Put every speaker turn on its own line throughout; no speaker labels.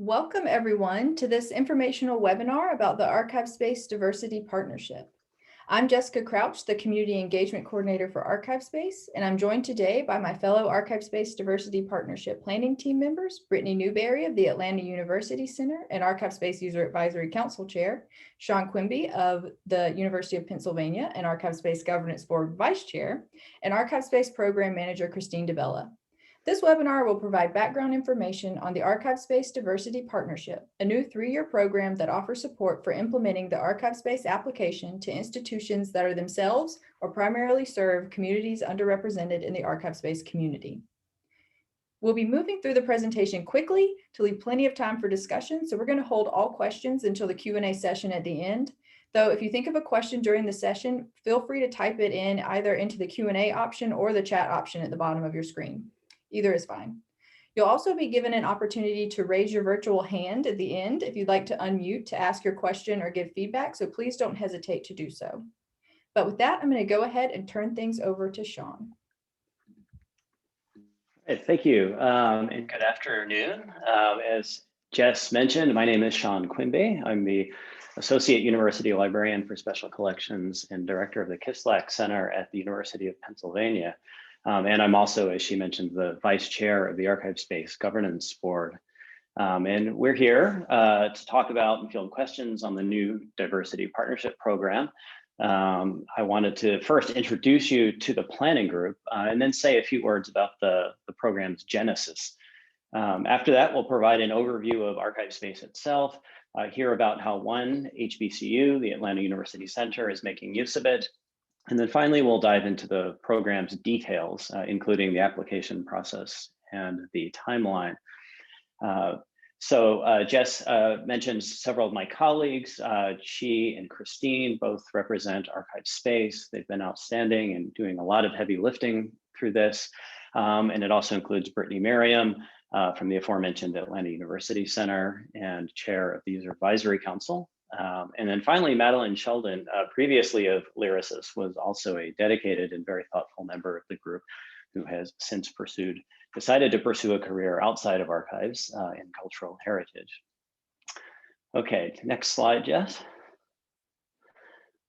Welcome everyone to this informational webinar about the ArchivesSpace Diversity Partnership. I'm Jessica Crouch, the Community Engagement Coordinator for ArchivesSpace, and I'm joined today by my fellow ArchivesSpace Diversity Partnership Planning Team members, Brittney Newberry of the Atlanta University Center and ArchivesSpace User Advisory Council Chair, Sean Quimby of the University of Pennsylvania and ArchivesSpace Governance Board Vice Chair, and ArchivesSpace Program Manager Christine DeBella. This webinar will provide background information on the ArchivesSpace Diversity Partnership, a new 3-year program that offers support for implementing the ArchivesSpace application to institutions that are themselves or primarily serve communities underrepresented in the ArchivesSpace community. We'll be moving through the presentation quickly to leave plenty of time for discussion, so we're going to hold all questions until the Q&A session at the end. Though if you think of a question during the session, feel free to type it in either into the Q&A option or the chat option at the bottom of your screen. Either is fine. You'll also be given an opportunity to raise your virtual hand at the end if you'd like to unmute to ask your question or give feedback, so please don't hesitate to do so. But with that, I'm going to go ahead and turn things over to Sean.
Hey, thank you, and good afternoon. As Jess mentioned, my name is Sean Quimby. I'm the Associate University Librarian for Special Collections and Director of the Kislak Center at the University of Pennsylvania. And I'm also, as she mentioned, the Vice Chair of the ArchivesSpace Governance Board. And we're here to talk about and field questions on the new Diversity Partnership Program. I wanted to first introduce you to the planning group and then say a few words about the program's genesis. After that, we'll provide an overview of ArchivesSpace itself, hear about how one HBCU, the Atlanta University Center, is making use of it. And then finally, we'll dive into the program's details, including the application process and the timeline. Jess mentioned several of my colleagues. She and Christine both represent ArchivesSpace. They've been outstanding and doing a lot of heavy lifting through this. And it also includes Brittney Newberry from the aforementioned Atlanta University Center and Chair of the User Advisory Council. And then finally, Madeline Sheldon, previously of Lyrasis, was also a dedicated and very thoughtful member of the group who has since decided to pursue a career outside of archives in cultural heritage. Okay, next slide, Jess.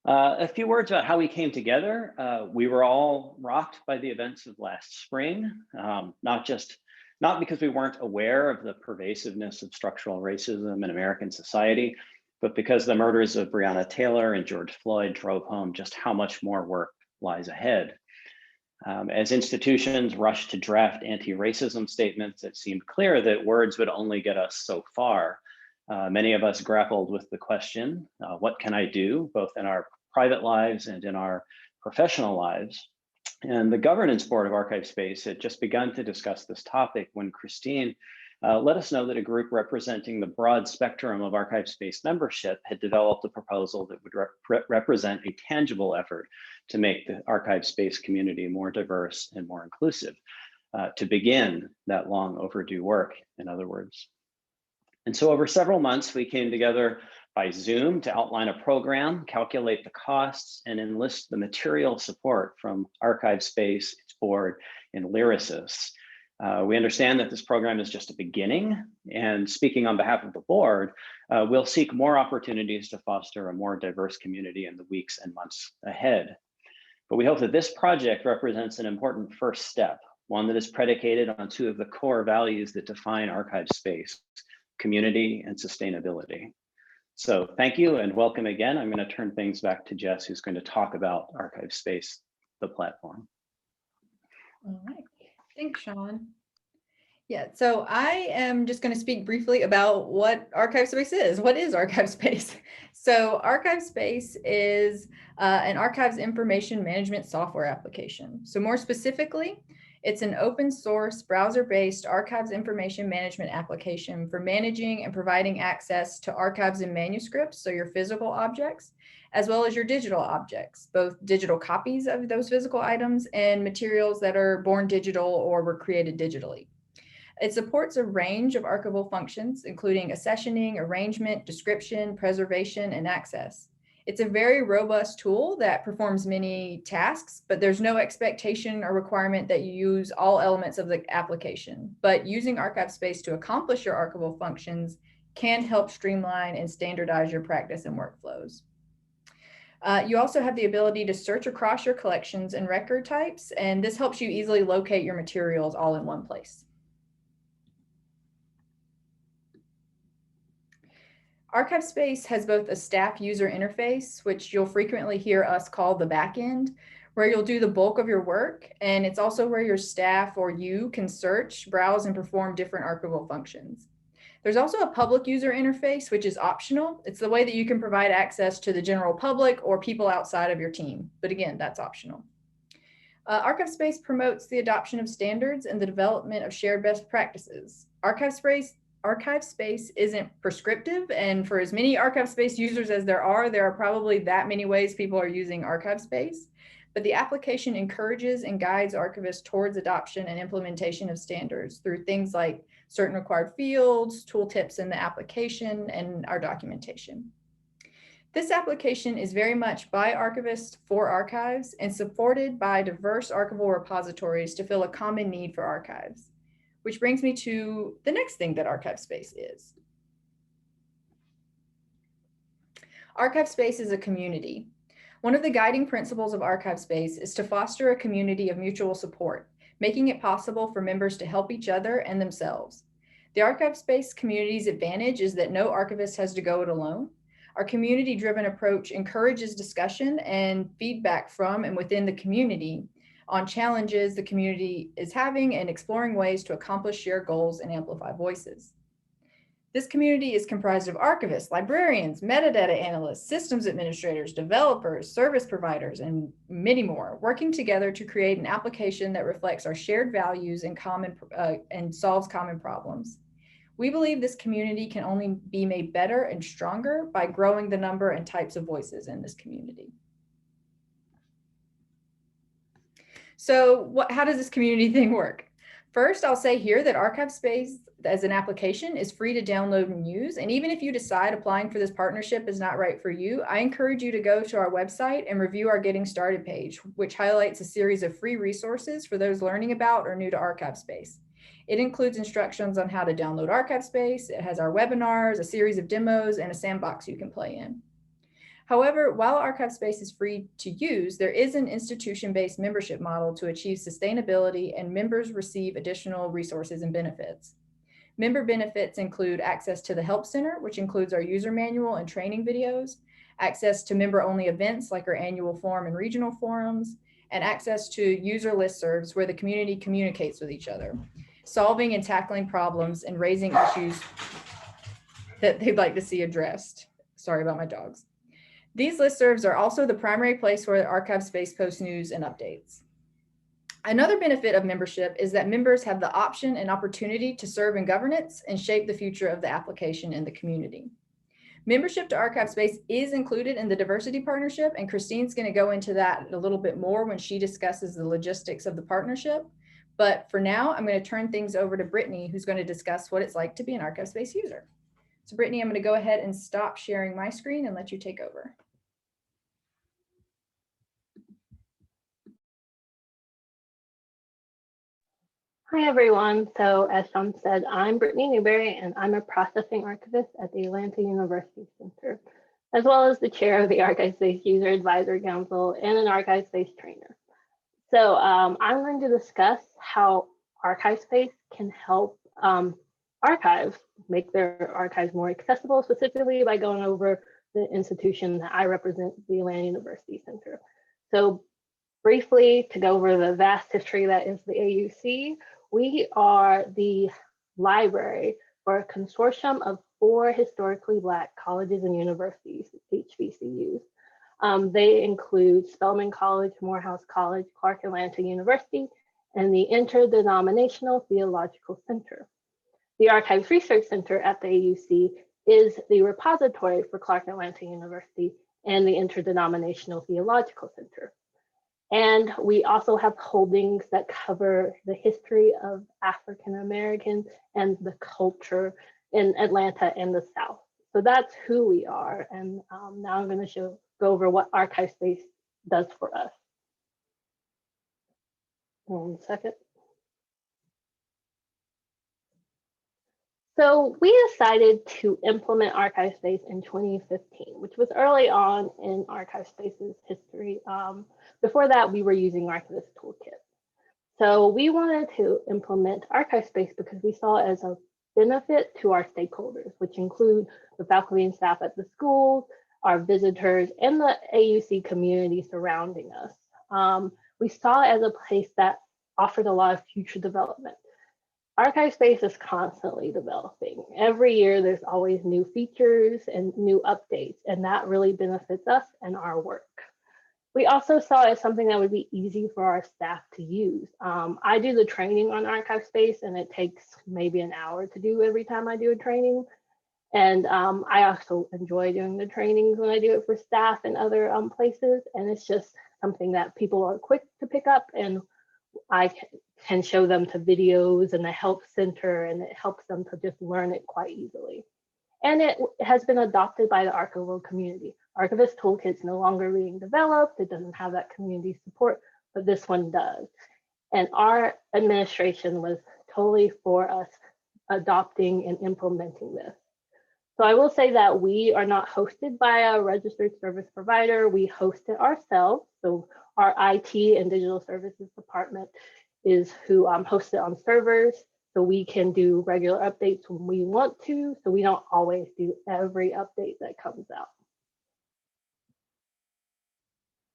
A few words about how we came together. We were all rocked by the events of last spring, not because we weren't aware of the pervasiveness of structural racism in American society, but because the murders of Breonna Taylor and George Floyd drove home just how much more work lies ahead. As institutions rushed to draft anti-racism statements, it seemed clear that words would only get us so far. Many of us grappled with the question, what can I do, both in our private lives and in our professional lives? And the governance board of ArchivesSpace had just begun to discuss this topic when Christine let us know that a group representing the broad spectrum of ArchivesSpace membership had developed a proposal that would represent a tangible effort to make the ArchivesSpace community more diverse and more inclusive, to begin that long overdue work, in other words. And so over several months, we came together by Zoom to outline a program, calculate the costs, and enlist the material support from ArchivesSpace, its board, and Lyrasis. We understand that this program is just a beginning, and speaking on behalf of the board, we'll seek more opportunities to foster a more diverse community in the weeks and months ahead. But we hope that this project represents an important first step, one that is predicated on two of the core values that define ArchivesSpace: community and sustainability. So thank you and welcome again. I'm going to turn things back to Jess, who's going to talk about ArchivesSpace, the platform.
All right. Thanks, Sean. Yeah, so I am just going to speak briefly about what ArchivesSpace is. What is ArchivesSpace? So ArchivesSpace is an archives information management software application. So more specifically, it's an open source browser-based archives information management application for managing and providing access to archives and manuscripts, so your physical objects, as well as your digital objects, both digital copies of those physical items and materials that are born digital or were created digitally. It supports a range of archival functions, including accessioning, arrangement, description, preservation, and access. It's a very robust tool that performs many tasks, but there's no expectation or requirement that you use all elements of the application. But using ArchivesSpace to accomplish your archival functions can help streamline and standardize your practice and workflows. You also have the ability to search across your collections and record types, and this helps you easily locate your materials all in one place. ArchivesSpace has both a staff user interface, which you'll frequently hear us call the backend, where you'll do the bulk of your work, and it's also where your staff or you can search, browse, and perform different archival functions. There's also a public user interface, which is optional. It's the way that you can provide access to the general public or people outside of your team. But again, that's optional. ArchivesSpace promotes the adoption of standards and the development of shared best practices. ArchivesSpace isn't prescriptive, and for as many ArchivesSpace users as there are probably that many ways people are using ArchivesSpace. But the application encourages and guides archivists towards adoption and implementation of standards through things like certain required fields, tooltips in the application, and our documentation. This application is very much by archivists for archives and supported by diverse archival repositories to fill a common need for archives, which brings me to the next thing that ArchivesSpace is. ArchivesSpace is a community. One of the guiding principles of ArchivesSpace is to foster a community of mutual support, making it possible for members to help each other and themselves. The ArchivesSpace community's advantage is that no archivist has to go it alone. Our community-driven approach encourages discussion and feedback from and within the community on challenges the community is having and exploring ways to accomplish shared goals and amplify voices. This community is comprised of archivists, librarians, metadata analysts, systems administrators, developers, service providers, and many more, working together to create an application that reflects our shared values and solves common problems. We believe this community can only be made better and stronger by growing the number and types of voices in this community. So how does this community thing work? First, I'll say here that ArchivesSpace as an application is free to download and use. And even if you decide applying for this partnership is not right for you, I encourage you to go to our website and review our Getting Started page, which highlights a series of free resources for those learning about or new to ArchivesSpace. It includes instructions on how to download ArchivesSpace. It has our webinars, a series of demos, and a sandbox you can play in. However, while ArchivesSpace is free to use, there is an institution-based membership model to achieve sustainability, and members receive additional resources and benefits. Member benefits include access to the Help Center, which includes our user manual and training videos, access to member-only events like our annual forum and regional forums, and access to user listservs where the community communicates with each other, solving and tackling problems and raising issues that they'd like to see addressed. Sorry about my dogs. These listservs are also the primary place where ArchivesSpace posts news and updates. Another benefit of membership is that members have the option and opportunity to serve in governance and shape the future of the application and the community. Membership to ArchivesSpace is included in the Diversity Partnership, and Christine's going to go into that a little bit more when she discusses the logistics of the partnership. But for now, I'm going to turn things over to Brittney, who's going to discuss what it's like to be an ArchivesSpace user. So Brittney, I'm going to go ahead and stop sharing my screen and let you take over.
Hi, everyone. So as Sean said, I'm Brittney Newberry, and I'm a processing archivist at the Atlanta University Center, as well as the chair of the ArchivesSpace User Advisory Council and an ArchivesSpace trainer. So I'm going to discuss how ArchivesSpace can help archives make their archives more accessible, specifically by going over the institution that I represent, the Atlanta University Center. So briefly, to go over the vast history that is the AUC, we are the library for a consortium of 4 historically Black colleges and universities, HBCUs. They include Spelman College, Morehouse College, Clark Atlanta University, and the Interdenominational Theological Center. The Archives Research Center at the AUC is the repository for Clark Atlanta University and the Interdenominational Theological Center. And we also have holdings that cover the history of African Americans and the culture in Atlanta and the South. So that's who we are. And now I'm going to go over what ArchivesSpace does for us. 1 second. So we decided to implement ArchivesSpace in 2015, which was early on in ArchivesSpace's history. Before that, we were using Archivist Toolkit. So we wanted to implement ArchivesSpace because we saw it as a benefit to our stakeholders, which include the faculty and staff at the schools, our visitors, and the AUC community surrounding us. We saw it as a place that offered a lot of future development. ArchivesSpace is constantly developing. Every year, there's always new features and new updates, and that really benefits us and our work. We also saw it as something that would be easy for our staff to use. I do the training on ArchivesSpace, and it takes maybe an hour to do every time I do a training. And I also enjoy doing the trainings when I do it for staff and other places. And it's just something that people are quick to pick up, and I can show them to videos and the help center, and it helps them to just learn it quite easily. And it has been adopted by the archival community. Archivist Toolkit's no longer being developed. It doesn't have that community support, but this one does. And our administration was totally for us adopting and implementing this. So I will say that we are not hosted by a registered service provider. We host it ourselves. So our IT and digital services department is who hosts it on servers. So we can do regular updates when we want to. So we don't always do every update that comes out.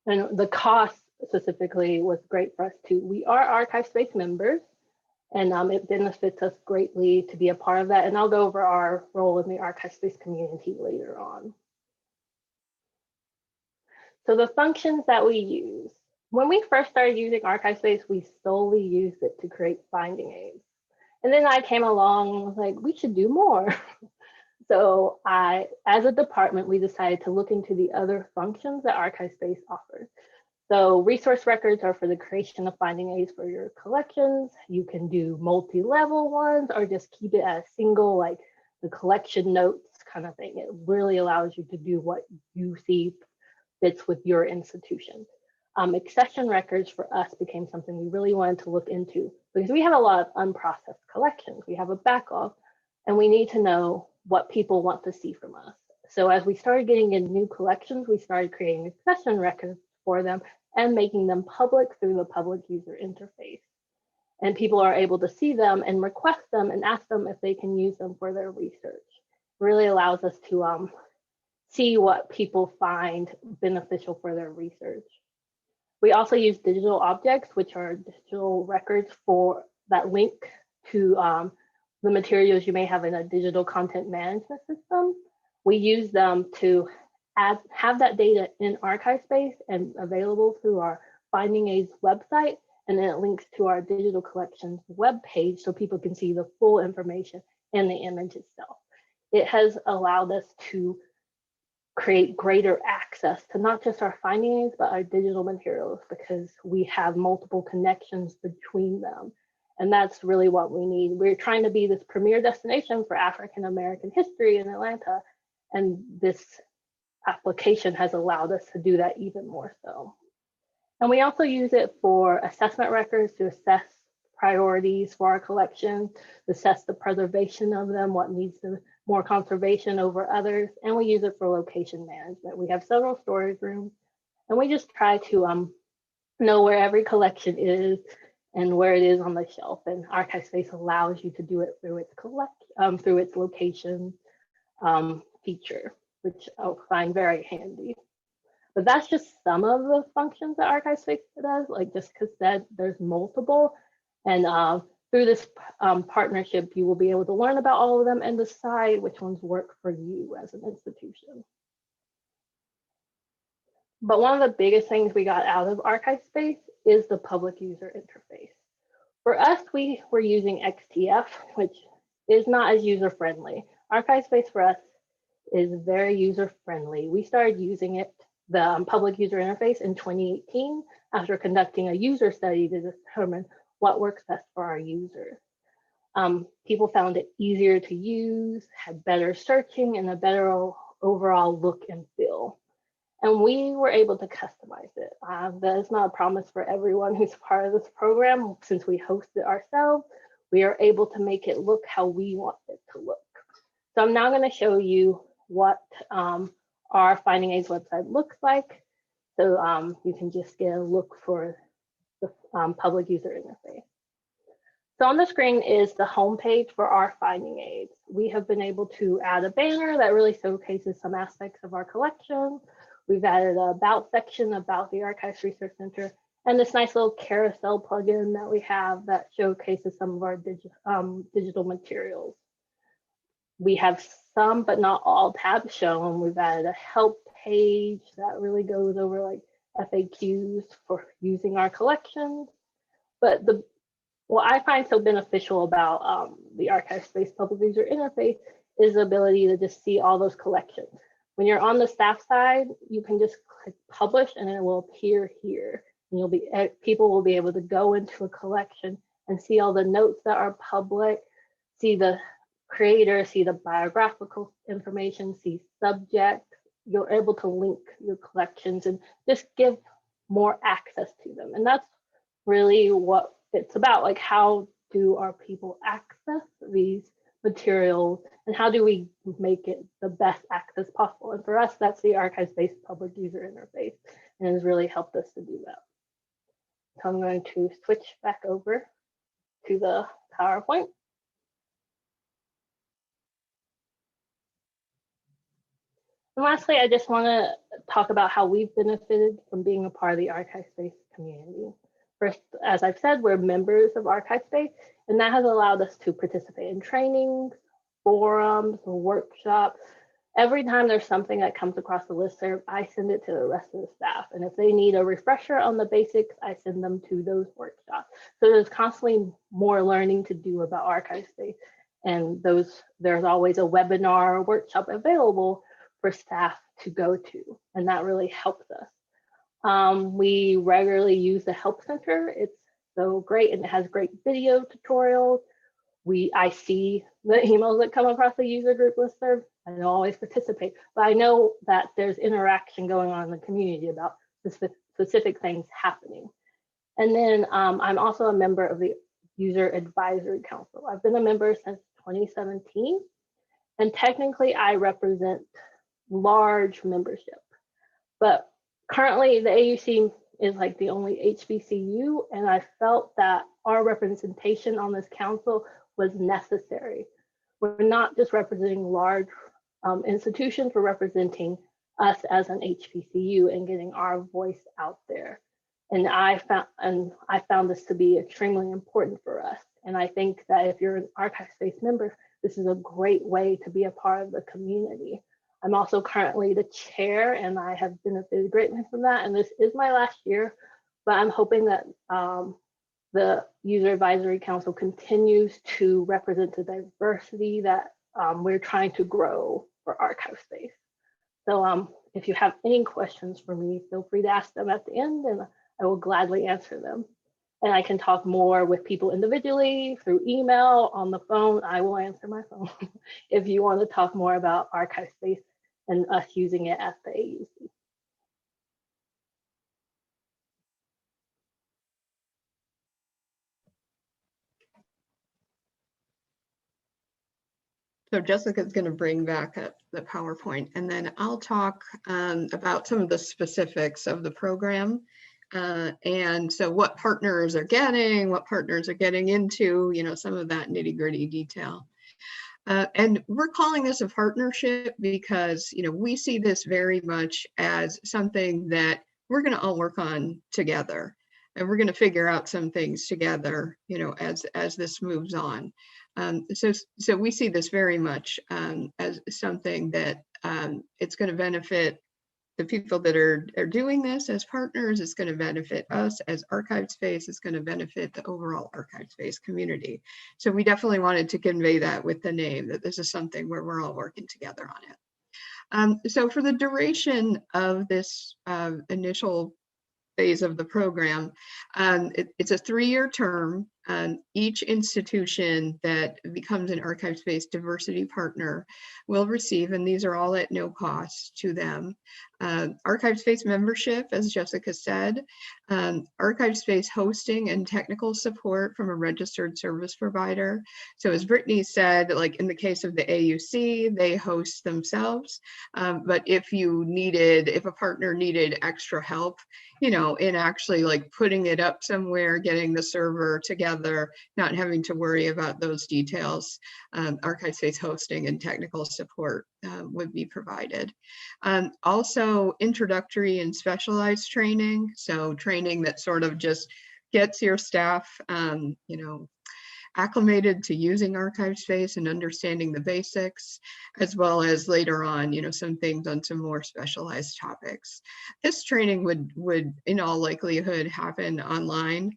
And the cost specifically was great for us too. We are ArchivesSpace members, and it benefits us greatly to be a part of that. And I'll go over our role in the ArchivesSpace community later on. So the functions that we use. When we first started using ArchivesSpace, we solely used it to create finding aids. And then I came along and was like, we should do more. So as a department, we decided to look into the other functions that ArchivesSpace offers. So resource records are for the creation of finding aids for your collections. You can do multi-level ones or just keep it as single, like the collection notes kind of thing. It really allows you to do what you see fits with your institution. Accession records for us became something we really wanted to look into because we have a lot of unprocessed collections. We have a backlog, and we need to know what people want to see from us. So as we started getting in new collections, we started creating accession records for them and making them public through the public user interface. And people are able to see them and request them and ask them if they can use them for their research. It really allows us to see what people find beneficial for their research. We also use digital objects, which are digital records that link to the materials you may have in a digital content management system. We use them to have that data in ArchivesSpace and available through our Finding Aids website, and then it links to our digital collections webpage so people can see the full information and the image itself. It has allowed us to create greater access to not just our finding aids, but our digital materials, because we have multiple connections between them. And that's really what we need. We're trying to be this premier destination for African American history in Atlanta, and this application has allowed us to do that even more so. And we also use it for assessment records to assess priorities for our collection, assess the preservation of them, what needs more conservation over others, and we use it for location management. We have several storage rooms, and we just try to know where every collection is and where it is on the shelf. And ArchivesSpace allows you to do it through its location feature, which I'll find very handy. But that's just some of the functions that ArchivesSpace does. Like Jessica said, there's multiple, and through this partnership, you will be able to learn about all of them and decide which ones work for you as an institution. But one of the biggest things we got out of ArchivesSpace is the public user interface. For us, we were using XTF, which is not as user-friendly. ArchivesSpace for us is very user-friendly. We started using it, the public user interface, in 2018 after conducting a user study to determine what works best for our users. People found it easier to use, had better searching, and a better overall look and feel. And we were able to customize it. That is not a promise for everyone who's part of this program. Since we host it ourselves, we are able to make it look how we want it to look. So I'm now going to show you what our Finding Aids website looks like. So you can just get a look for the public user interface. So on the screen is the homepage for our Finding Aids. We have been able to add a banner that really showcases some aspects of our collection. We've added an about section about the Archives Research Center, and this nice little carousel plugin that we have that showcases some of our digital materials. We have some, but not all tabs shown. We've added a help page that really goes over like FAQs for using our collections. But what I find so beneficial about the ArchivesSpace public user interface is the ability to just see all those collections. When you're on the staff side, you can just click publish and it will appear here. And people will be able to go into a collection and see all the notes that are public, see the creator, see the biographical information, see subjects. You're able to link your collections and just give more access to them. And that's really what it's about. Like, how do our people access these materials and how do we make it the best access possible? And for us, that's the ArchivesSpace public user interface, and has really helped us to do that. So I'm going to switch back over to the PowerPoint. And lastly, I just want to talk about how we've benefited from being a part of the ArchivesSpace community. First, as I've said, we're members of ArchivesSpace, and that has allowed us to participate in trainings, forums, workshops. Every time there's something that comes across the listserv, I send it to the rest of the staff. And if they need a refresher on the basics, I send them to those workshops. So there's constantly more learning to do about ArchivesSpace. And there's always a webinar or workshop available for staff to go to. And that really helps us. We regularly use the Help Center. It's so great, and it has great video tutorials. I see the emails that come across the user group listserv. I don't always participate, but I know that there's interaction going on in the community about specific things happening. And then I'm also a member of the User Advisory Council. I've been a member since 2017, and technically I represent large membership, but currently the AUC is like the only HBCU, and I felt that our representation on this council was necessary. We're not just representing large institutions, we're representing us as an HBCU and getting our voice out there. And I found this to be extremely important for us. And I think that if you're an ArchivesSpace member, this is a great way to be a part of the community. I'm also currently the chair, and I have benefited greatly from that. And this is my last year, but I'm hoping that the User Advisory Council continues to represent the diversity that we're trying to grow for ArchivesSpace. So if you have any questions for me, feel free to ask them at the end, and I will gladly answer them. And I can talk more with people individually, through email, on the phone. I will answer my phone if you want to talk more about ArchivesSpace and us using it at the AUC.
So Jessica's going to bring back up the PowerPoint, and then I'll talk about some of the specifics of the program. And so what partners are getting, what partners are getting into, some of that nitty-gritty detail. And we're calling this a partnership because, we see this very much as something that we're going to all work on together. And we're going to figure out some things together, as this moves on. So we see this very much as something that it's going to benefit the people that are doing this as partners. It's going to benefit us as ArchivesSpace. It's going to benefit the overall ArchivesSpace community. So we definitely wanted to convey that with the name, that this is something where we're all working together on it. So for the duration of this initial phase of the program, it's a 3-year term. Each institution that becomes an ArchivesSpace Diversity Partner will receive, and these are all at no cost to them, ArchivesSpace membership, as Jessica said, ArchivesSpace hosting and technical support from a registered service provider. So as Brittney said, like in the case of the AUC, they host themselves. But if a partner needed extra help, you know, in actually like putting it up somewhere, getting the server together, not having to worry about those details, ArchivesSpace hosting and technical support would be provided. Also introductory and specialized training. So training that sort of just gets your staff, you know, acclimated to using ArchivesSpace and understanding the basics, as well as later on, you know, some things on some more specialized topics. This training would in all likelihood happen online.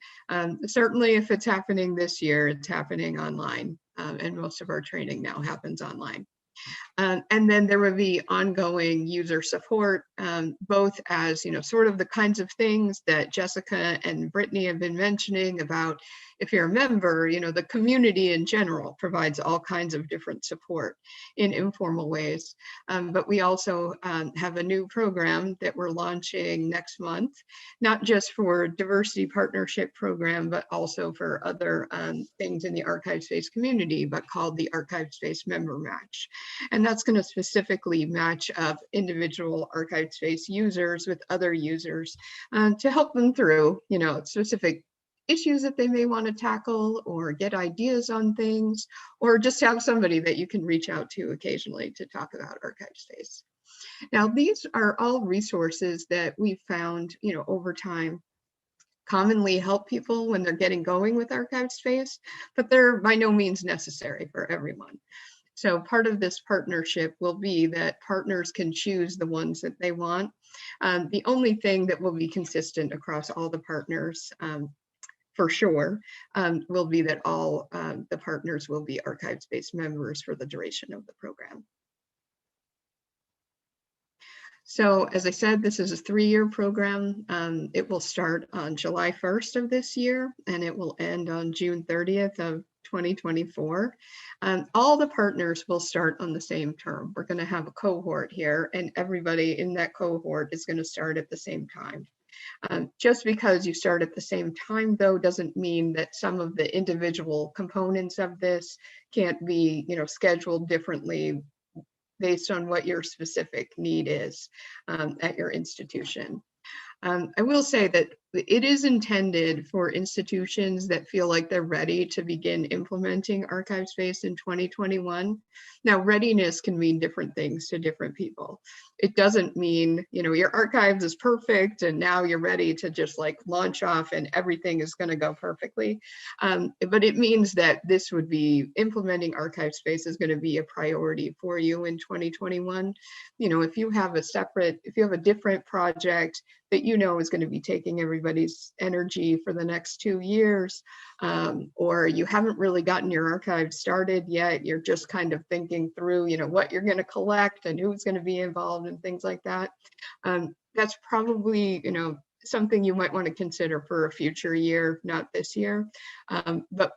Certainly if it's happening this year, it's happening online, and most of our training now happens online. And then there would be ongoing user support, both as, you know, sort of the kinds of things that Jessica and Brittney have been mentioning about, if you're a member, you know, the community in general provides all kinds of different support in informal ways. But we also have a new program that we're launching next month, not just for diversity partnership program, but also for other things in the ArchivesSpace community, but called the ArchivesSpace Member Match. And that's going to specifically match up individual ArchivesSpace users with other users to help them through, you know, specific issues that they may want to tackle or get ideas on things, or just have somebody that you can reach out to occasionally to talk about ArchivesSpace. Now, these are all resources that we've found, you know, over time commonly help people when they're getting going with ArchivesSpace, but they're by no means necessary for everyone. So part of this partnership will be that partners can choose the ones that they want. The only thing that will be consistent across all the partners, for sure, will be that all the partners will be ArchivesSpace members for the duration of the program. So as I said, this is a 3-year program. It will start on July 1st of this year, and it will end on June 30th of 2024. All the partners will start on the same term. We're going to have a cohort here, and everybody in that cohort is going to start at the same time. Just because you start at the same time, though, doesn't mean that some of the individual components of this can't be, you know, scheduled differently based on what your specific need is at your institution. I will say that it is intended for institutions that feel like they're ready to begin implementing ArchivesSpace in 2021. Now, readiness can mean different things to different people. It doesn't mean, you know, your archives is perfect and now you're ready to just like launch off and everything is going to go perfectly. But it means that this would be, implementing ArchivesSpace is going to be a priority for you in 2021. You know, if you have a different project that you know is going to be taking everybody's energy for the next 2 years, or you haven't really gotten your archive started yet, you're just kind of thinking through, you know, what you're going to collect and who's going to be involved and things like that. That's probably, you know, something you might want to consider for a future year, not this year. But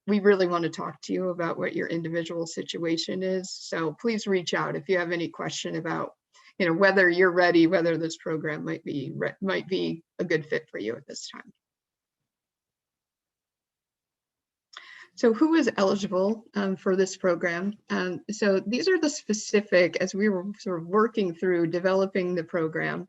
we really want to talk to you about what your individual situation is. So please reach out if you have any question about, you know, whether you're ready, whether this program might be a good fit for you at this time. So who is eligible for this program? So these are the specific, as we were sort of working through developing the program,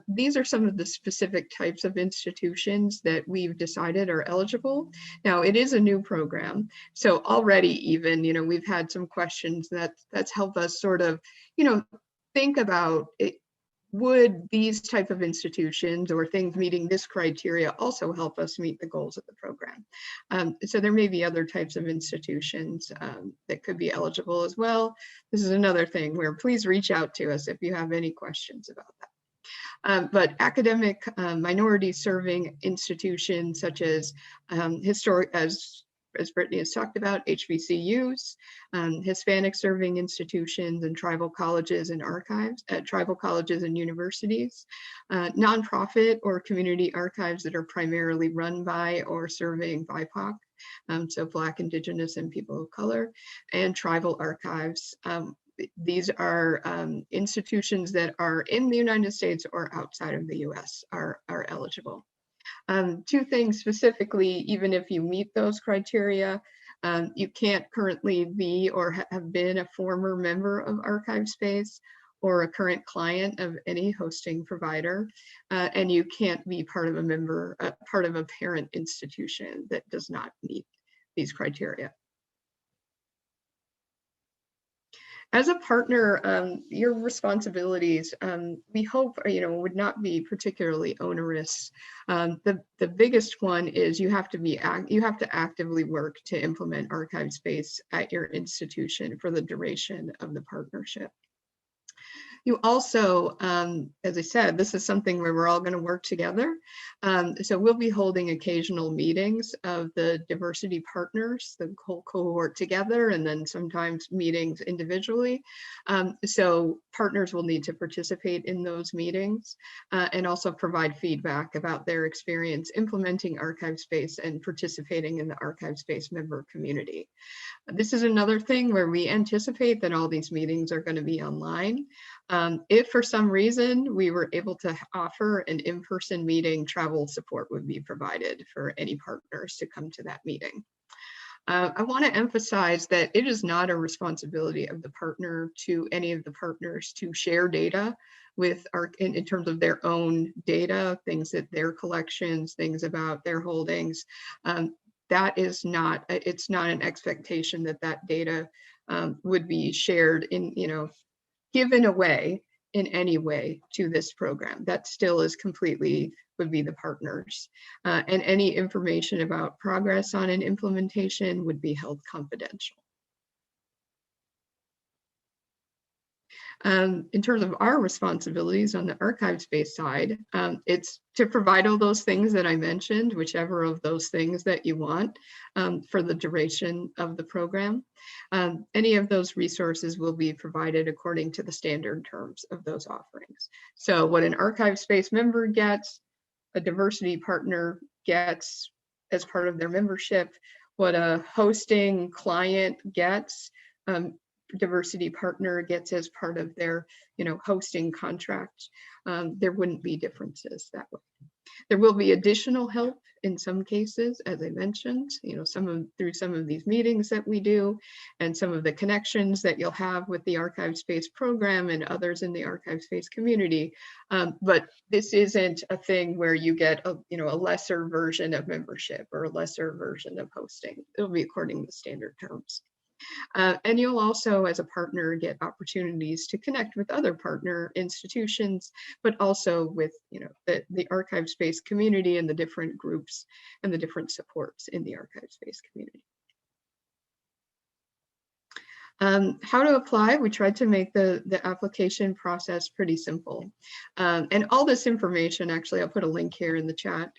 these are some of the specific types of institutions that we've decided are eligible. Now, it is a new program, so already even, you know, we've had some questions that's helped us sort of, you know, think about it. Would these type of institutions or things meeting this criteria also help us meet the goals of the program? So there may be other types of institutions that could be eligible as well. This is another thing where please reach out to us if you have any questions about that. But academic minority serving institutions such as as Brittney has talked about, HBCUs, Hispanic serving institutions, and tribal colleges and archives at tribal colleges and universities, nonprofit or community archives that are primarily run by or serving BIPOC, So Black, Indigenous, and people of color, and tribal archives. These are institutions that are in the United States or outside of the US are eligible. Two things specifically, even if you meet those criteria, you can't currently be or have been a former member of ArchivesSpace or a current client of any hosting provider, and you can't be part of a parent institution that does not meet these criteria. As a partner, your responsibilities, we hope, would not be particularly onerous. The biggest one is you have to actively work to implement ArchivesSpace at your institution for the duration of the partnership. You also, as I said, this is something where we're all going to work together. So we'll be holding occasional meetings of the diversity partners, the whole cohort together, and then sometimes meetings individually. So partners will need to participate in those meetings and also provide feedback about their experience implementing ArchivesSpace and participating in the ArchivesSpace member community. This is another thing where we anticipate that all these meetings are going to be online. If for some reason we were able to offer an in-person meeting, travel support would be provided for any partners to come to that meeting. I want to emphasize that it is not a responsibility of the partner to any of the partners to share data with in terms of their own data, things that their collections, things about their holdings. That is not, it's not an expectation that that data would be shared given away in any way to this program. That still is completely, would be the partners. And any information about progress on an implementation would be held confidential. In terms of our responsibilities on the ArchivesSpace side, it's to provide all those things that I mentioned, whichever of those things that you want for the duration of the program. Any of those resources will be provided according to the standard terms of those offerings. So what an ArchivesSpace member gets, a diversity partner gets as part of their membership, what a hosting client gets, diversity partner gets as part of their hosting contract. There wouldn't be differences that way. There will be additional help in some cases, as I mentioned, through some of these meetings that we do and some of the connections that you'll have with the ArchivesSpace program and others in the ArchivesSpace community. But this isn't a thing where you get a lesser version of membership or a lesser version of hosting. It'll be according to standard terms. And you'll also, as a partner, get opportunities to connect with other partner institutions, but also with the ArchivesSpace community and the different groups and the different supports in the ArchivesSpace community. How to apply? We tried to make the application process pretty simple. And all this information, actually, I'll put a link here in the chat.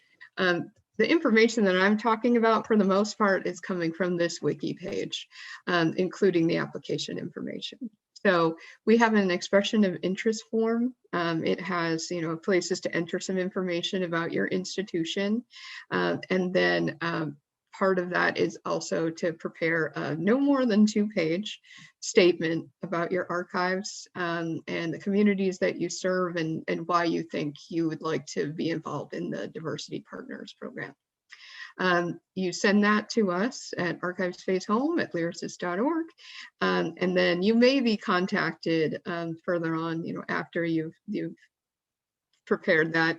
The information that I'm talking about, for the most part, is coming from this wiki page, including the application information. So we have an expression of interest form. It has, places to enter some information about your institution. And then part of that is also to prepare a no more than 2-page statement about your archives and the communities that you serve and why you think you would like to be involved in the Diversity Partners program. You send that to us at archivespace@lyrasis.org, and then you may be contacted further on, after you've prepared that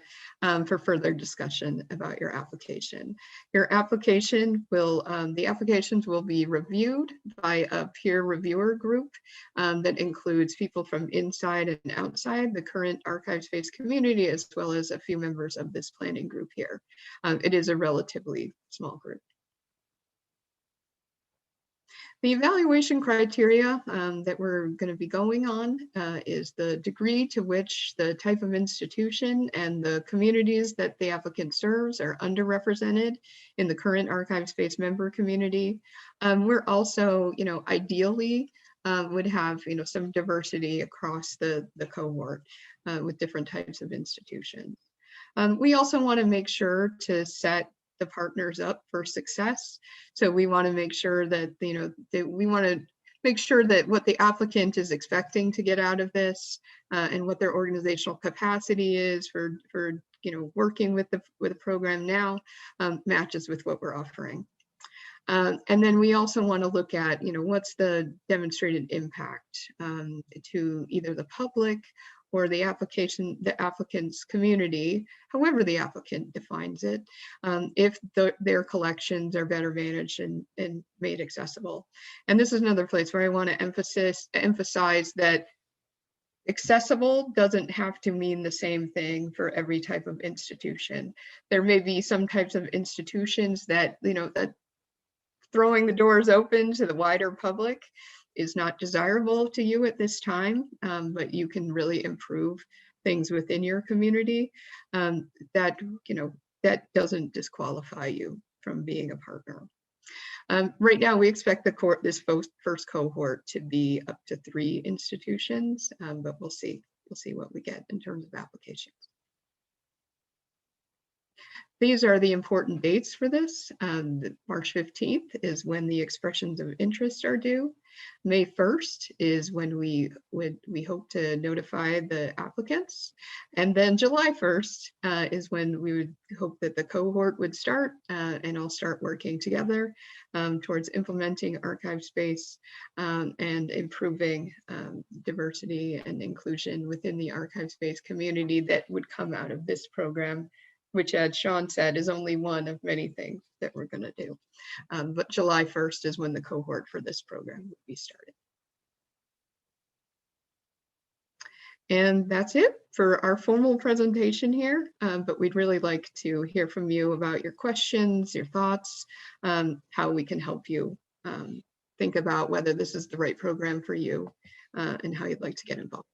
for further discussion about your application. Your application will, the applications will be reviewed by a peer reviewer group that includes people from inside and outside the current ArchivesSpace community, as well as a few members of this planning group here. It is a relatively small group. The evaluation criteria that we're going to be going on is the degree to which the type of institution and the communities that the applicant serves are underrepresented in the current ArchivesSpace member community. We're also, ideally would have, some diversity across the cohort with different types of institutions. We also want to make sure to set the partners up for success. So we want to make sure that, that we want to make sure that what the applicant is expecting to get out of this and what their organizational capacity is for working with the program now matches with what we're offering. And then we also want to look at, what's the demonstrated impact to either the public or the applicant's community, however the applicant defines it, if their collections are better managed and made accessible. And this is another place where I want to emphasize that accessible doesn't have to mean the same thing for every type of institution. There may be some types of institutions that, that throwing the doors open to the wider public is not desirable to you at this time, but you can really improve things within your community. That doesn't disqualify you from being a partner. Right now, we expect this first cohort to be up to 3 institutions, but we'll see what we get in terms of applications. These are the important dates for this. March 15th is when the expressions of interest are due. May 1st is when we hope to notify the applicants. And then July 1st is when we would hope that the cohort would start and all start working together towards implementing ArchivesSpace and improving diversity and inclusion within the ArchivesSpace community that would come out of this program, which, as Sean said, is only one of many things that we're going to do. But July 1st is when the cohort for this program would be started. And that's it for our formal presentation here, but we'd really like to hear from you about your questions, your thoughts, how we can help you think about whether this is the right program for you and how you'd like to get involved.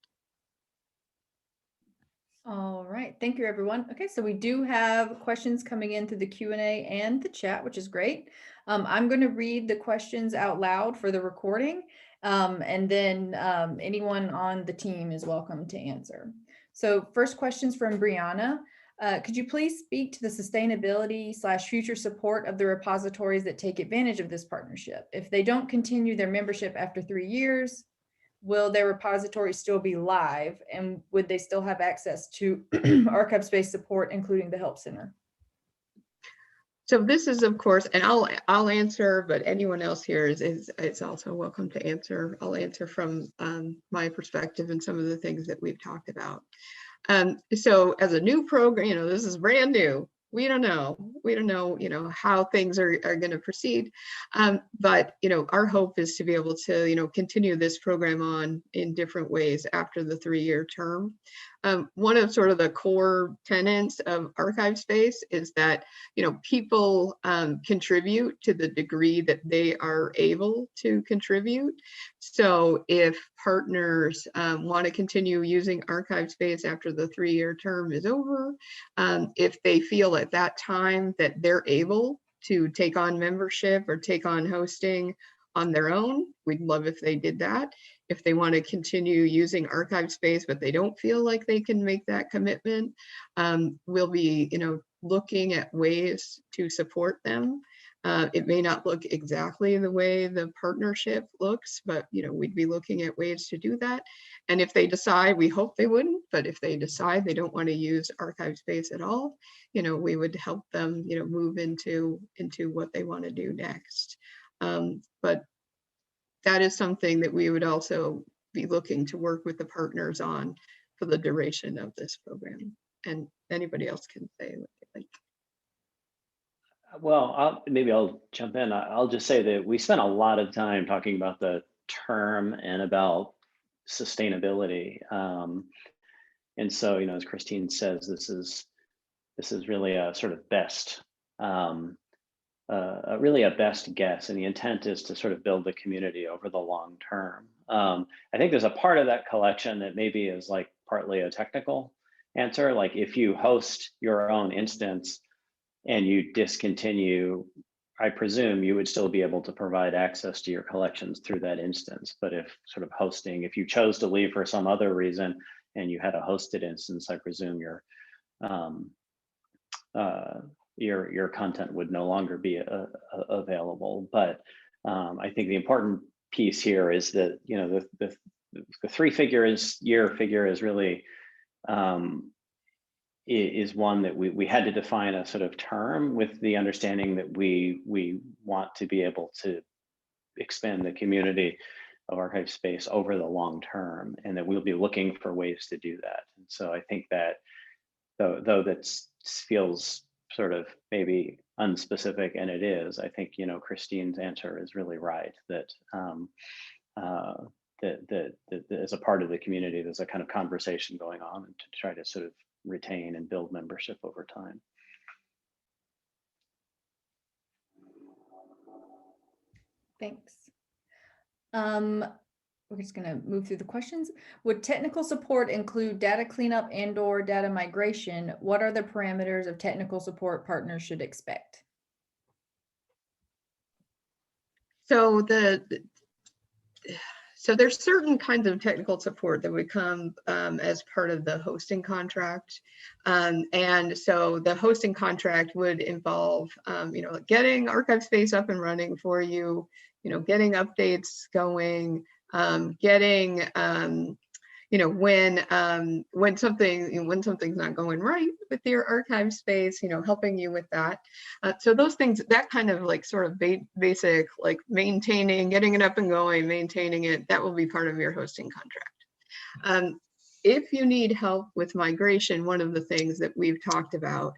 All right, thank you, everyone. Okay, so we do have questions coming in through the Q&A and the chat, which is great. I'm going to read the questions out loud for the recording, and then anyone on the team is welcome to answer. So first question's from Brianna. Could you please speak to the sustainability / future support of the repositories that take advantage of this partnership? If they don't continue their membership after 3 years, will their repository still be live, and would they still have access to ArchivesSpace support, including the Help Center?
So this is, of course, and I'll answer, but anyone else here is also welcome to answer. I'll answer from my perspective and some of the things that we've talked about. So as a new program, this is brand new. We don't know, how things are going to proceed. But, our hope is to be able to, continue this program on in different ways after the 3-year term. One of sort of the core tenets of ArchivesSpace is that, people contribute to the degree that they are able to contribute. So if partners want to continue using ArchivesSpace after the 3-year term is over, if they feel at that time that they're able to take on membership or take on hosting on their own, we'd love if they did that. If they want to continue using ArchivesSpace, but they don't feel like they can make that commitment, we'll be, looking at ways to support them. It may not look exactly the way the partnership looks, but, we'd be looking at ways to do that. And if they decide, we hope they wouldn't, but if they decide they don't want to use ArchivesSpace at all, we would help them, move into what they want to do next. But that is something that we would also be looking to work with the partners on for the duration of this program. And anybody else can say what they think.
Well, maybe I'll jump in. I'll just say that we spent a lot of time talking about the term and about sustainability. And so, as Christine says, this is really a sort of best, really a best guess. And the intent is to sort of build the community over the long term. I think there's a part of that collection that maybe is like partly a technical answer. Like if you host your own instance and you discontinue, I presume you would still be able to provide access to your collections through that instance. But if sort of hosting, if you chose to leave for some other reason and you had a hosted instance, I presume your your content would no longer be available. But I think the important piece here is that, you know, the 3-year figure is really is one that we had to define a sort of term with the understanding that we want to be able to expand the community of ArchivesSpace over the long term, and that we'll be looking for ways to do that. And so I think that though that feels sort of maybe unspecific, and it is, I think, you know, Christine's answer is really right, that that as a part of the community, there's a kind of conversation going on to try to sort of retain and build membership over time.
Thanks. We're just going to move through the questions. Would technical support include data cleanup and/or data migration? What are the parameters of technical support partners should expect?
So there's certain kinds of technical support that would come as part of the hosting contract. And so the hosting contract would involve, you know, getting ArchivesSpace up and running for you, you know, getting updates going, getting, you know, when something's not going right with your ArchivesSpace, you know, helping you with that. So those things, that kind of like sort of basic, like maintaining, getting it up and going, maintaining it, that will be part of your hosting contract. If you need help with migration, one of the things that we've talked about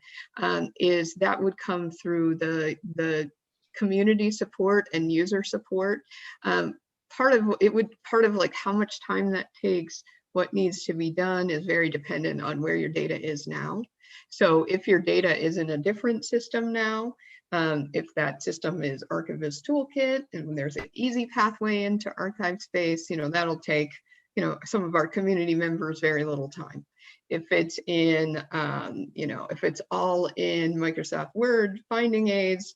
is that would come through the community support and user support. Part of like how much time that takes, what needs to be done is very dependent on where your data is now. So if your data is in a different system now, if that system is Archivist Toolkit and there's an easy pathway into ArchivesSpace, you know, that'll take, you know, some of our community members very little time. If it's in, you know, if it's all in Microsoft Word finding aids,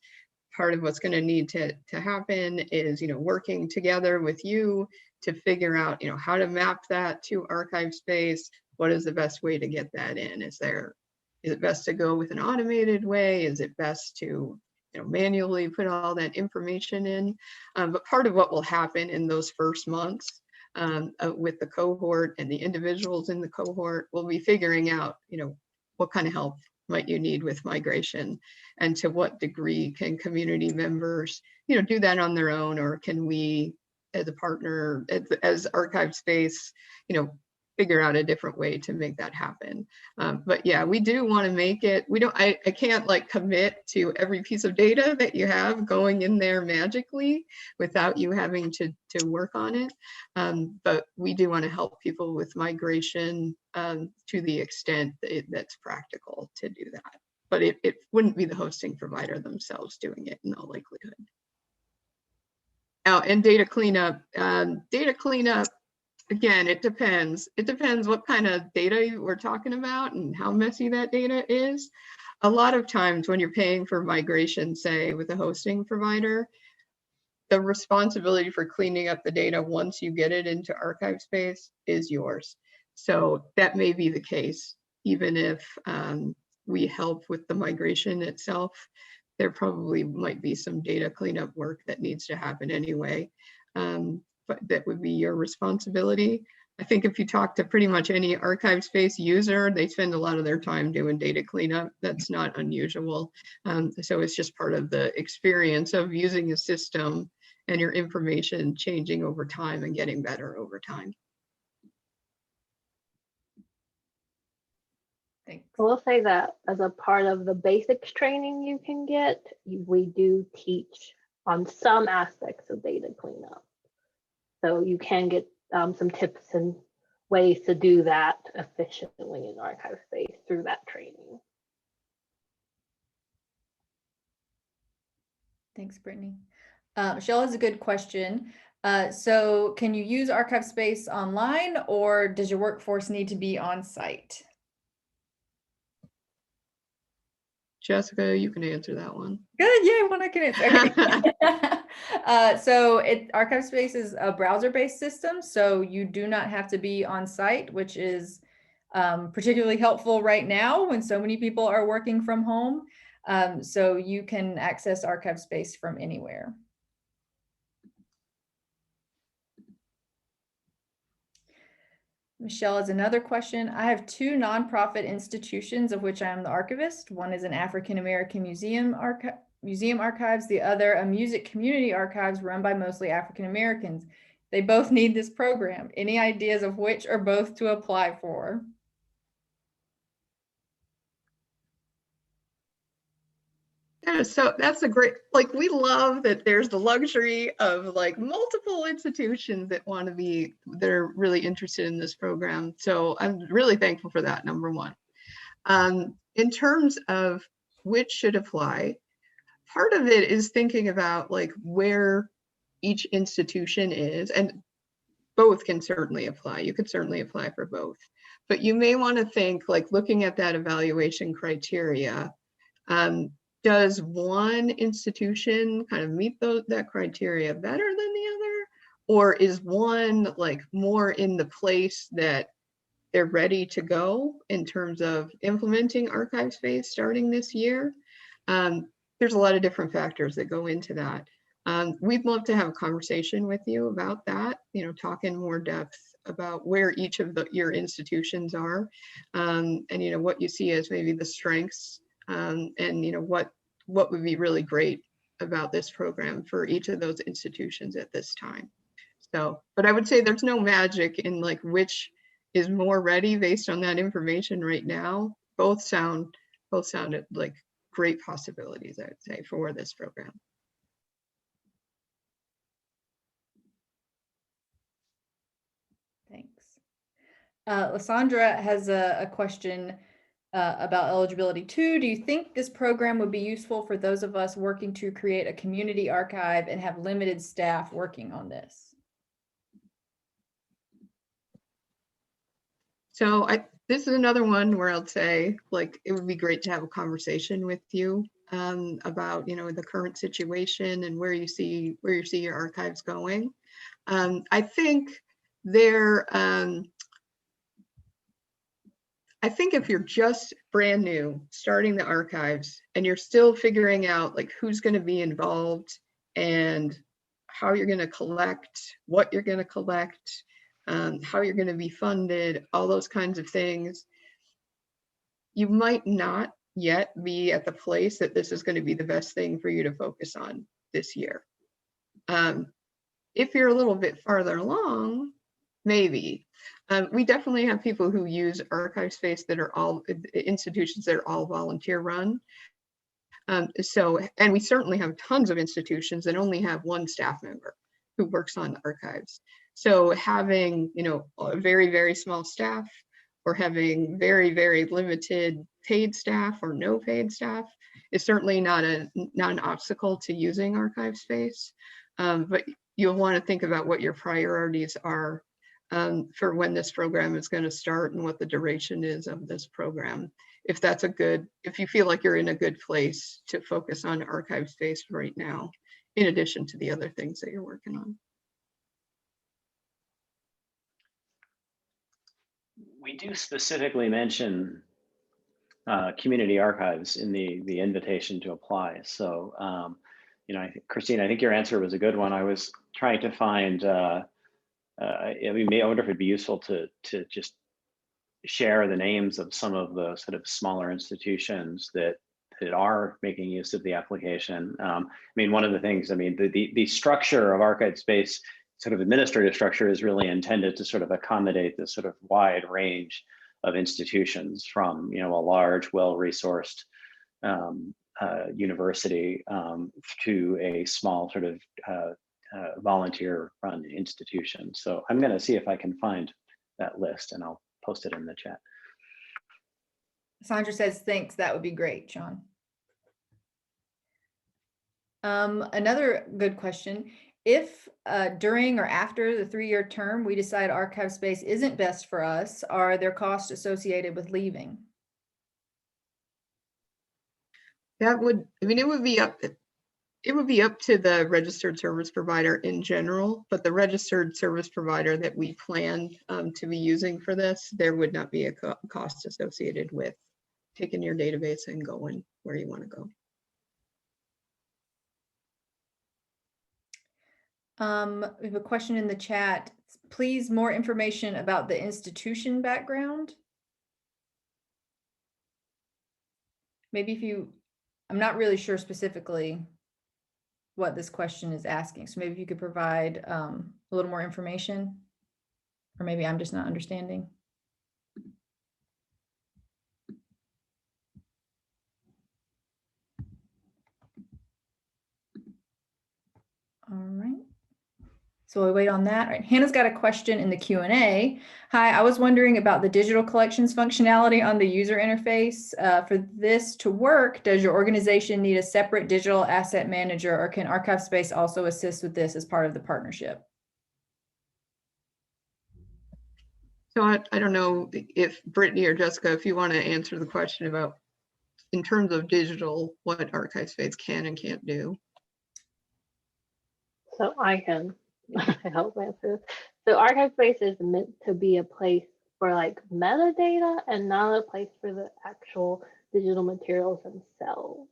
part of what's going to need to happen is, you know, working together with you to figure out, you know, how to map that to ArchivesSpace. What is the best way to get that in? Is it best to go with an automated way? Is it best to, you know, manually put all that information in? But part of what will happen in those first months with the cohort and the individuals in the cohort will be figuring out, you know, what kind of help might you need with migration, and to what degree can community members, you know, do that on their own, or can we as a partner, as ArchivesSpace, you know, figure out a different way to make that happen. But yeah, we do want to make it, I can't like commit to every piece of data that you have going in there magically without you having to work on it. But we do want to help people with migration to the extent that's practical to do that. But it wouldn't be the hosting provider themselves doing it in all likelihood. Now, and data cleanup, again, it depends. It depends what kind of data we're talking about and how messy that data is. A lot of times when you're paying for migration, say with a hosting provider, the responsibility for cleaning up the data once you get it into ArchivesSpace is yours. So that may be the case, even if we help with the migration itself. There probably might be some data cleanup work that needs to happen anyway. But that would be your responsibility. I think if you talk to pretty much any ArchivesSpace user, they spend a lot of their time doing data cleanup. That's not unusual. So it's just part of the experience of using a system and your information changing over time and getting better over time.
Thanks.
I will say that as a part of the basics training you can get, we do teach on some aspects of data cleanup. So you can get some tips and ways to do that efficiently in ArchivesSpace through that training.
Thanks, Brittney. Michelle has a good question. So can you use ArchivesSpace online, or does your workforce need to be on site?
Jessica, you can answer that one.
Good, yay, one I can answer. Okay. So ArchivesSpace is a browser-based system, so you do not have to be on site, which is particularly helpful right now when so many people are working from home. So you can access ArchivesSpace from anywhere. Michelle has another question. I have two nonprofit institutions of which I am the archivist. One is an African American museum archives, the other a music community archives run by mostly African Americans. They both need this program. Any ideas of which or both to apply for?
Yeah, so that's a great, like, we love that there's the luxury of like multiple institutions that want to be, they're really interested in this program. So I'm really thankful for that, number one. In terms of which should apply, part of it is thinking about like where each institution is, and both can certainly apply. You could certainly apply for both, but you may want to think like looking at that evaluation criteria. Does one institution kind of meet that criteria better than the other? Or is one like more in the place that they're ready to go in terms of implementing ArchivesSpace starting this year? There's a lot of different factors that go into that. We'd love to have a conversation with you about that, talk in more depth about where each of your institutions are, and what you see as maybe the strengths, and what would be really great about this program for each of those institutions at this time. So, but I would say there's no magic in like which is more ready based on that information right now. Both sounded like great possibilities, I would say, for this program.
Thanks. Lysandra has a question about eligibility too. Do you think this program would be useful for those of us working to create a community archive and have limited staff working on this?
So this is another one where I'll say, like, it would be great to have a conversation with you about, the current situation and where you see your archives going. I think if you're just brand new, starting the archives, and you're still figuring out like who's going to be involved and how you're going to collect, what you're going to collect, how you're going to be funded, all those kinds of things, you might not yet be at the place that this is going to be the best thing for you to focus on this year. If you're a little bit farther along, maybe. We definitely have people who use ArchivesSpace that are all institutions that are all volunteer run. And we certainly have tons of institutions that only have one staff member who works on archives. So having, a very, very small staff, or having very, very limited paid staff or no paid staff is certainly not an obstacle to using ArchivesSpace. But you'll want to think about what your priorities are for when this program is going to start and what the duration is of this program. If you feel like you're in a good place to focus on ArchivesSpace right now, in addition to the other things that you're working on.
We do specifically mention community archives in the invitation to apply. So, Christine, I think your answer was a good one. I was trying to find, I wonder if it'd be useful to just share the names of some of the sort of smaller institutions that are making use of the application. One of the things, the structure of ArchivesSpace, sort of administrative structure, is really intended to sort of accommodate this sort of wide range of institutions, from a large, well-resourced university to a small sort of volunteer-run institution. So I'm going to see if I can find that list, and I'll post it in the chat.
Sandra says, thanks, that would be great, Sean. Another good question. If during or after the 3-year term, we decide ArchivesSpace isn't best for us, are there costs associated with leaving?
It would be up to the registered service provider in general, but the registered service provider that we plan to be using for this, there would not be a cost associated with taking your database and going where you want to go.
We have a question in the chat. Please, more information about the institution background. Maybe if you, I'm not really sure specifically what this question is asking. So maybe if you could provide a little more information, or maybe I'm just not understanding. All right. So we'll wait on that. All right. Hannah's got a question in the Q&A. Hi, I was wondering about the digital collections functionality on the user interface. For this to work, does your organization need a separate digital asset manager, or can ArchivesSpace also assist with this as part of the partnership?
So I don't know if Brittney or Jessica, if you want to answer the question about, in terms of digital, what ArchivesSpace can and can't do.
So I can help answer this. So ArchivesSpace is meant to be a place for like metadata and not a place for the actual digital materials themselves.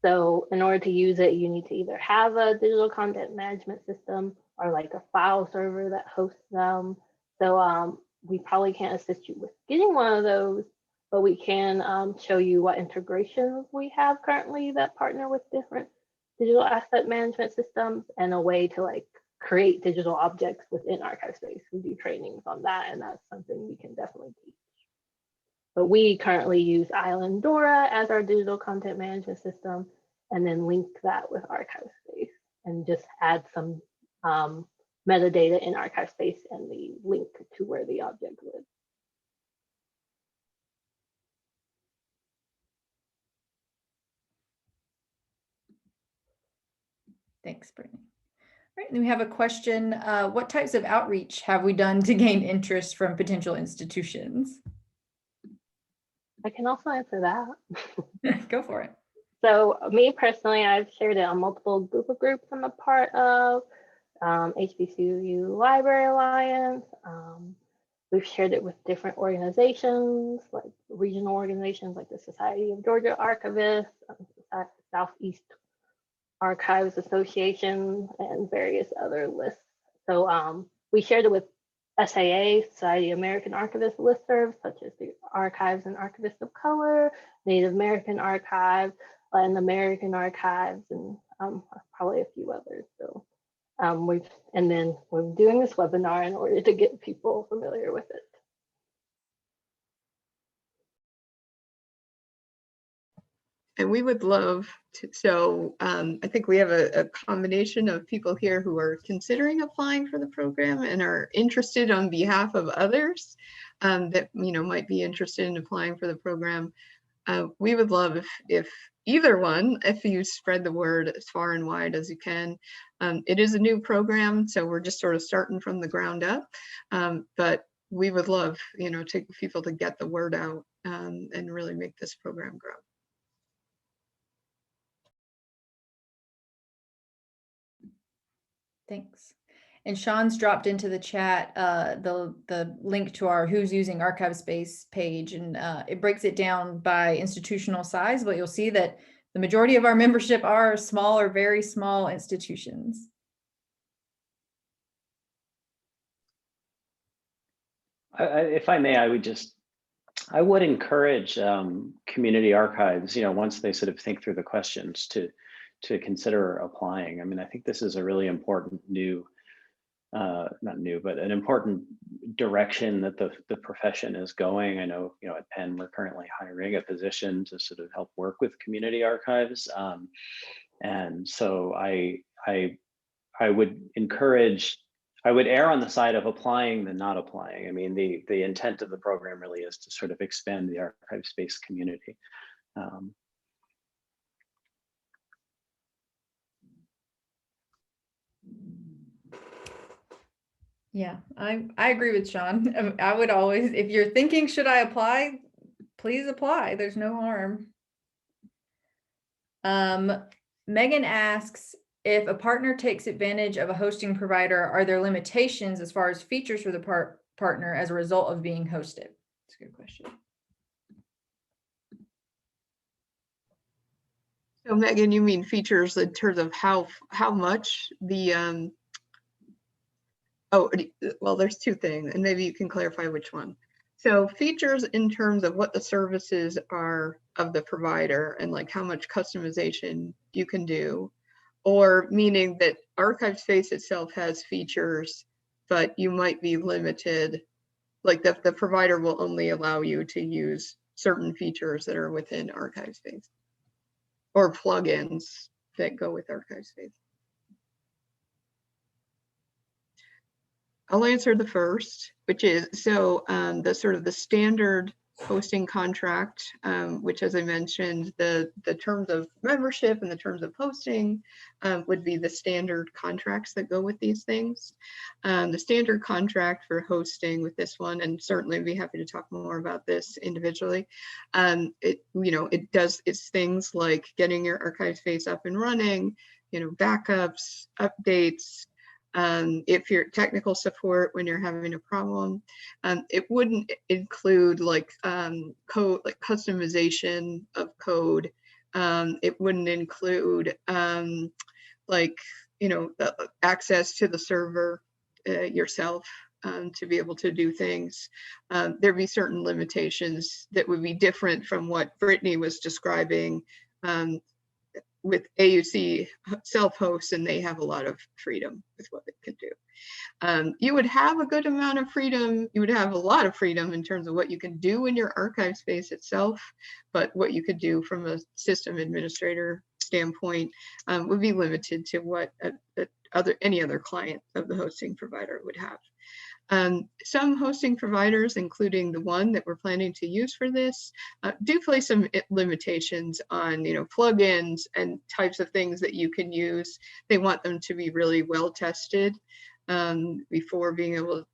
So in order to use it, you need to either have a digital content management system or like a file server that hosts them. So we probably can't assist you with getting one of those, but we can show you what integrations we have currently that partner with different digital asset management systems, and a way to like create digital objects within ArchivesSpace. We do trainings on that, and that's something we can definitely teach. But we currently use Islandora as our digital content management system, and then link that with ArchivesSpace and just add some metadata in ArchivesSpace and the link to where the object lives.
Thanks, Brittney. All right, and then we have a question. What types of outreach have we done to gain interest from potential institutions?
I can also answer that.
Go for it.
So me personally, I've shared it on multiple groups I'm a part of, HBCU Library Alliance. We've shared it with different organizations, like regional organizations like the Society of Georgia Archivists, Southeast Archives Association, and various other lists. So we shared it with SAA, Society of American Archivists listservs, such as the Archives and Archivists of Color, Native American Archives, and American Archives, and probably a few others. So we're doing this webinar in order to get people familiar with it.
And we would love to, so I think we have a combination of people here who are considering applying for the program and are interested on behalf of others that might be interested in applying for the program. We would love if either one, if you spread the word as far and wide as you can. It is a new program, so we're just sort of starting from the ground up. But we would love, people to get the word out and really make this program grow.
Thanks. And Sean's dropped into the chat the link to our Who's Using ArchivesSpace page, and it breaks it down by institutional size, but you'll see that the majority of our membership are small or very small institutions.
If I may, I would encourage community archives, once they sort of think through the questions, to consider applying. I mean, I think this is a really important not new, but an important direction that the profession is going. I know, at Penn, we're currently hiring a position to sort of help work with community archives. And so I would encourage, I would err on the side of applying than not applying. I mean, the intent of the program really is to sort of expand the ArchivesSpace community.
Yeah, I agree with Sean. I would always, if you're thinking, should I apply? Please apply. There's no harm. Megan asks, if a partner takes advantage of a hosting provider, are there limitations as far as features for the partner as a result of being hosted? That's a good question.
So Megan, you mean features in terms of how much the Oh, well, there's two things, and maybe you can clarify which one. So features in terms of what the services are of the provider and like how much customization you can do, or meaning that ArchivesSpace itself has features, but you might be limited, like the provider will only allow you to use certain features that are within ArchivesSpace or plugins that go with ArchivesSpace. I'll answer the first, which is, so the sort of the standard hosting contract, which, as I mentioned, the terms of membership and the terms of hosting would be the standard contracts that go with these things. The standard contract for hosting with this one, and certainly I'd be happy to talk more about this individually. It's things like getting your ArchivesSpace up and running, backups, updates. If you're technical support when you're having a problem, it wouldn't include like code, like customization of code. It wouldn't include access to the server yourself to be able to do things. There'd be certain limitations that would be different from what Brittney was describing with AUC SelfHost, and they have a lot of freedom with what they can do. You would have a good amount of freedom. You would have a lot of freedom in terms of what you can do in your ArchivesSpace itself, but what you could do from a system administrator standpoint would be limited to what any other client of the hosting provider would have. Some hosting providers, including the one that we're planning to use for this, do place some limitations on, plugins and types of things that you can use. They want them to be really well tested before being able,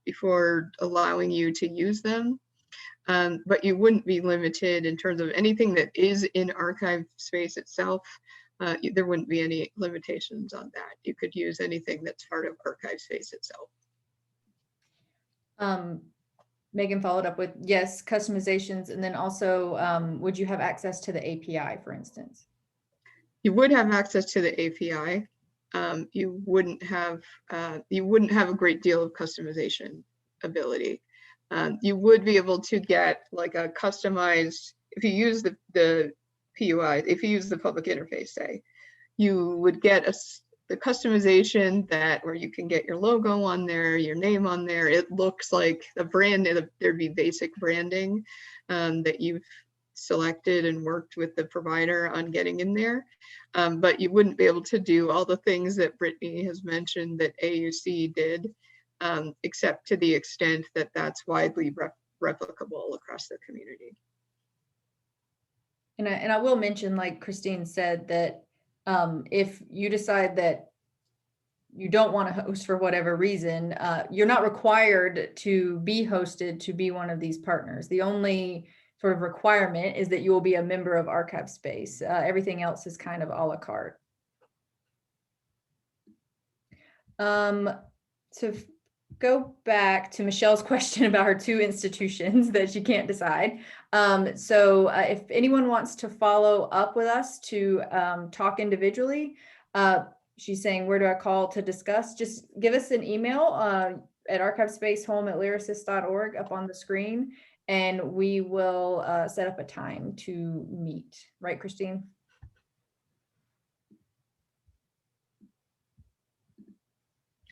before allowing you to use them. But you wouldn't be limited in terms of anything that is in ArchivesSpace itself. There wouldn't be any limitations on that. You could use anything that's part of ArchivesSpace itself.
Megan followed up with, yes, customizations. And then also, would you have access to the API, for instance?
You would have access to the API. You wouldn't have a great deal of customization ability. You would be able to get like a customized, if you use the PUI, if you use the public interface, say, you would get the customization where you can get your logo on there, your name on there. It looks like a brand, there'd be basic branding that you've selected and worked with the provider on getting in there. But you wouldn't be able to do all the things that Brittney has mentioned that AUC did, except to the extent that that's widely replicable across the community.
And I will mention, like Christine said, that if you decide that you don't want to host for whatever reason, you're not required to be hosted to be one of these partners. The only sort of requirement is that you will be a member of ArchivesSpace. Everything else is kind of a la carte. So go back to Michelle's question about her two institutions that she can't decide. If anyone wants to follow up with us to talk individually, she's saying, where do I call to discuss? Just give us an email at archivespacehome@lyrasis.org up on the screen, and we will set up a time to meet. Right, Christine?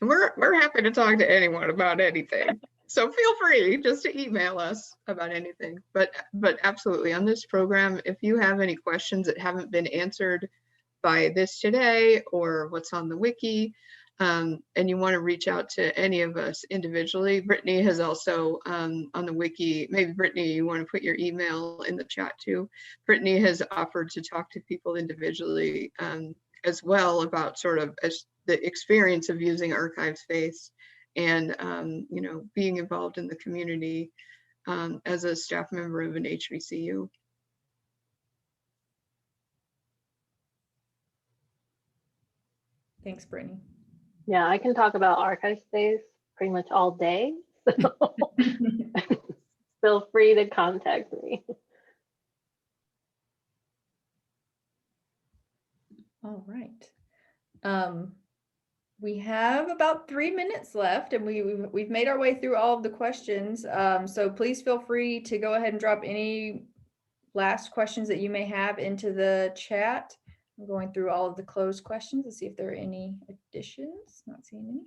We're happy to talk to anyone about anything. So feel free just to email us about anything. But absolutely, on this program, if you have any questions that haven't been answered by this today or what's on the wiki, and you want to reach out to any of us individually, Brittney has also on the wiki, maybe Brittney, you want to put your email in the chat too. Brittney has offered to talk to people individually as well about sort of the experience of using ArchivesSpace and being involved in the community as a staff member of an HBCU.
Thanks, Brittney.
Yeah, I can talk about ArchivesSpace pretty much all day. So feel free to contact me.
All right. We have about 3 minutes left, and we've made our way through all of the questions. So please feel free to go ahead and drop any last questions that you may have into the chat. I'm going through all of the closed questions to see if there are any additions. Not seeing any.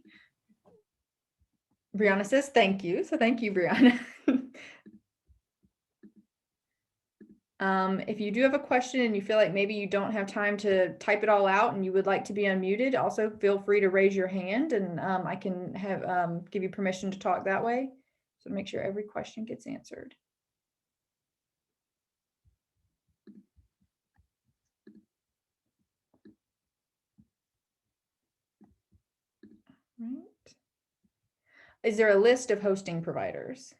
Brianna says thank you. So thank you, Brianna. If you do have a question and you feel like maybe you don't have time to type it all out and you would like to be unmuted, also feel free to raise your hand, and I can have give you permission to talk that way. So make sure every question gets answered. Right. Is there a list of hosting providers?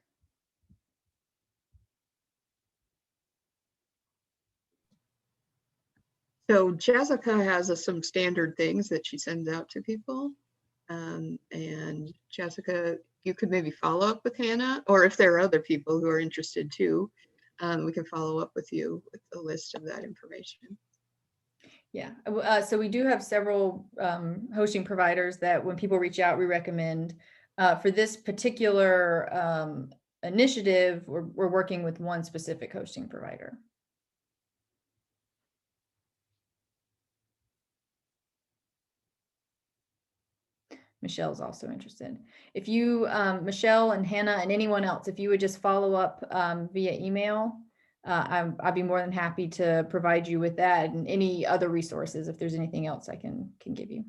So Jessica has some standard things that she sends out to people. And Jessica, you could maybe follow up with Hannah, or if there are other people who are interested too, we can follow up with you with a list of that information.
Yeah, so we do have several hosting providers that when people reach out, we recommend. For this particular initiative, we're working with one specific hosting provider. Michelle's also interested. If you, Michelle and Hannah and anyone else, if you would just follow up via email, I'd be more than happy to provide you with that and any other resources if there's anything else I can give you.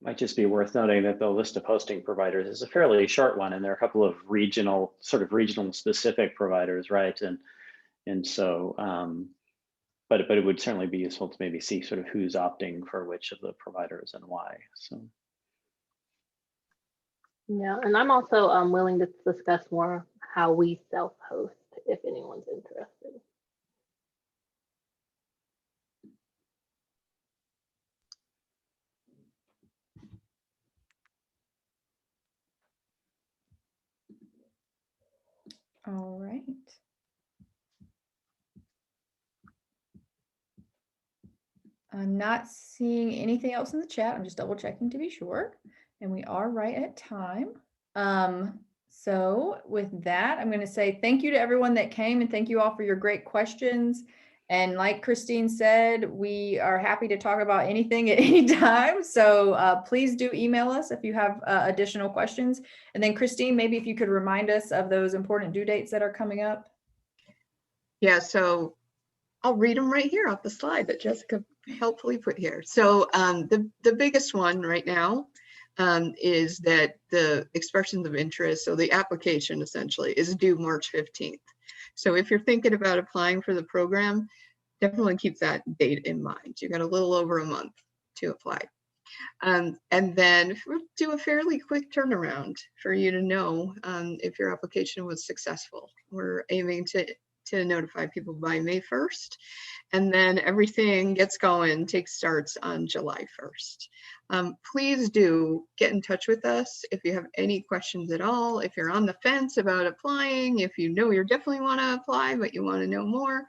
Might just be worth noting that the list of hosting providers is a fairly short one, and there are a couple of regional specific providers, right? And so, but it would certainly be useful to maybe see sort of who's opting for which of the providers and why. So.
Yeah, and I'm also willing to discuss more how we self-host if anyone's interested.
All right. I'm not seeing anything else in the chat. I'm just double checking to be sure. And we are right at time. So with that, I'm going to say thank you to everyone that came, and thank you all for your great questions. And like Christine said, we are happy to talk about anything at any time. So please do email us if you have additional questions. And then Christine, maybe if you could remind us of those important due dates that are coming up.
Yeah, so I'll read them right here off the slide that Jessica helpfully put here. So the biggest one right now is that the expressions of interest, so the application essentially is due March 15th. So if you're thinking about applying for the program, definitely keep that date in mind. You got a little over a month to apply. And then we'll do a fairly quick turnaround for you to know if your application was successful. We're aiming to notify people by May 1st, and then everything gets going, starts on July 1st. Please do get in touch with us if you have any questions at all. If you're on the fence about applying, if you know you definitely want to apply, but you want to know more,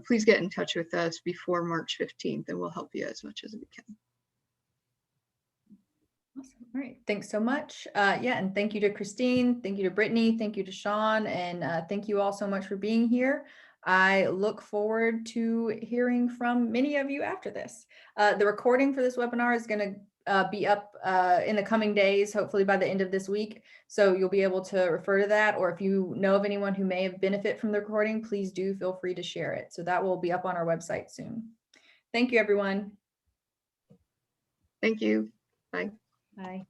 please get in touch with us before March 15th, and we'll help you as much as we can.
Awesome. All right. Thanks so much. Yeah, and thank you to Christine. Thank you to Brittney. Thank you to Sean. And thank you all so much for being here. I look forward to hearing from many of you after this. The recording for this webinar is going to be up in the coming days, hopefully by the end of this week. So you'll be able to refer to that, or if you know of anyone who may have benefit from the recording, please do feel free to share it. So that will be up on our website soon. Thank you, everyone.
Thank you. Bye.
Bye.